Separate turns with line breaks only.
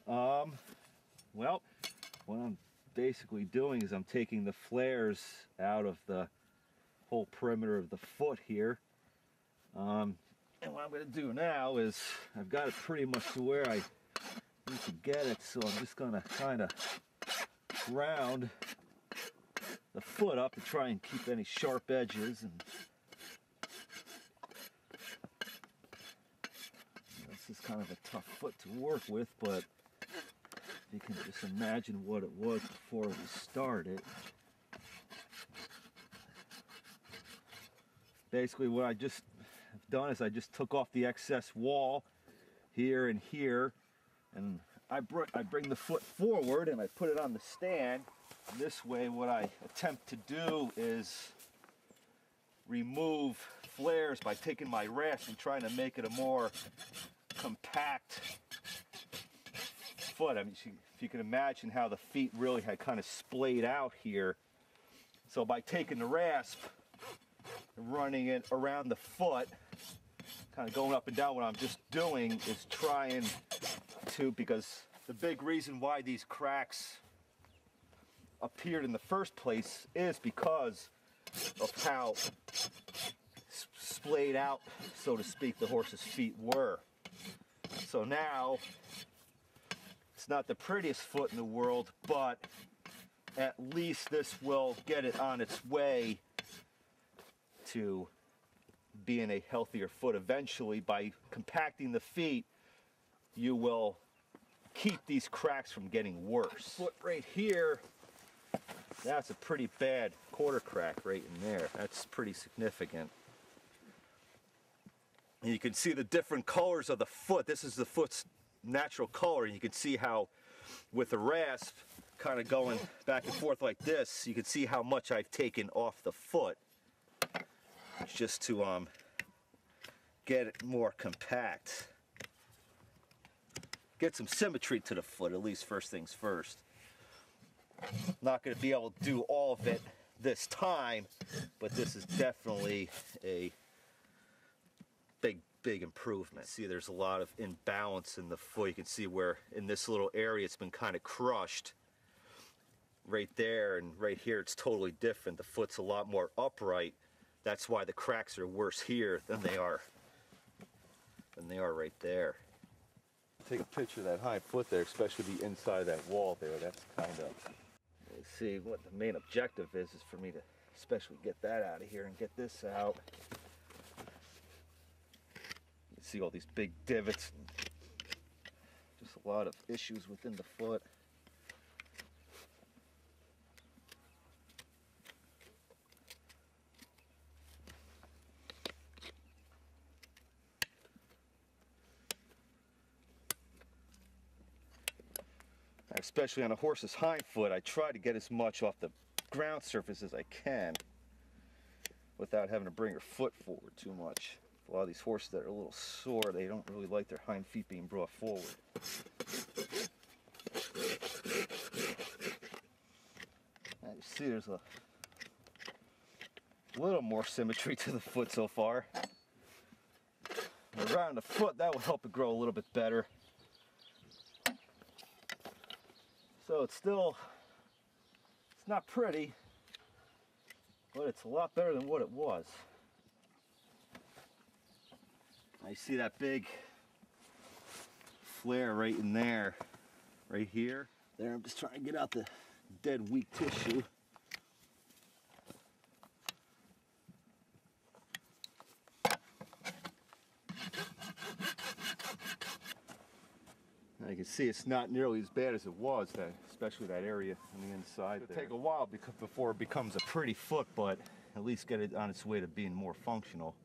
Well, what I'm basically doing is I'm taking the flares out of the whole perimeter of the foot here. And what I'm going to do now is I've got it pretty much to where I need to get it, so I'm just going to kind of round the foot up to try and keep any sharp edges. And this is kind of a tough foot to work with, but you can just imagine what it was before we started. Basically what I just have done is I just took off the excess wall here and here, and I bring the foot forward and I put it on the stand. And this way what I attempt to do is remove flares by taking my rasp and trying to make it a more compact foot. I mean, if you can imagine how the feet really had kind of splayed out here. So by taking the rasp and running it around the foot, kind of going up and down, what I'm just doing is trying to, because the big reason why these cracks appeared in the first place is because of how splayed out, so to speak, the horse's feet were. So now, it's not the prettiest foot in the world, but at least this will get it on its way to being a healthier foot eventually. By compacting the feet, you will keep these cracks from getting worse. Foot right here, that's a pretty bad quarter crack right in there. That's pretty significant. And you can see the different colors of the foot. This is the foot's natural color, and you can see how with the rasp kind of going back and forth like this, you can see how much I've taken off the foot just to get it more compact, get some symmetry to the foot, at least first things first. Not going to be able to do all of it this time, but this is definitely a big improvement. See, there's a lot of imbalance in the foot. You can see where in this little area it's been kind of crushed right there, and right here it's totally different. The foot's a lot more upright. That's why the cracks are worse here than they are right there. Take a picture of that hind foot there, especially the inside of that wall there. That's kind of, let's see, what the main objective is for me to especially get that out of here and get this out. You see all these big divots, and just a lot of issues within the foot. Especially on a horse's hind foot, I try to get as much off the ground surface as I can without having to bring her foot forward too much. A lot of these horses that are a little sore, they don't really like their hind feet being brought forward. And you see there's a little more symmetry to the foot so far. Around the foot, that will help it grow a little bit better. So it's not pretty, but it's a lot better than what it was. Now you see that big flare right in there, right here. There, I'm just trying to get out the dead weak tissue. Now you can see it's not nearly as bad as it was, especially that area on the inside. It'll take a while before it becomes a pretty foot, but at least get it on its way to being more functional.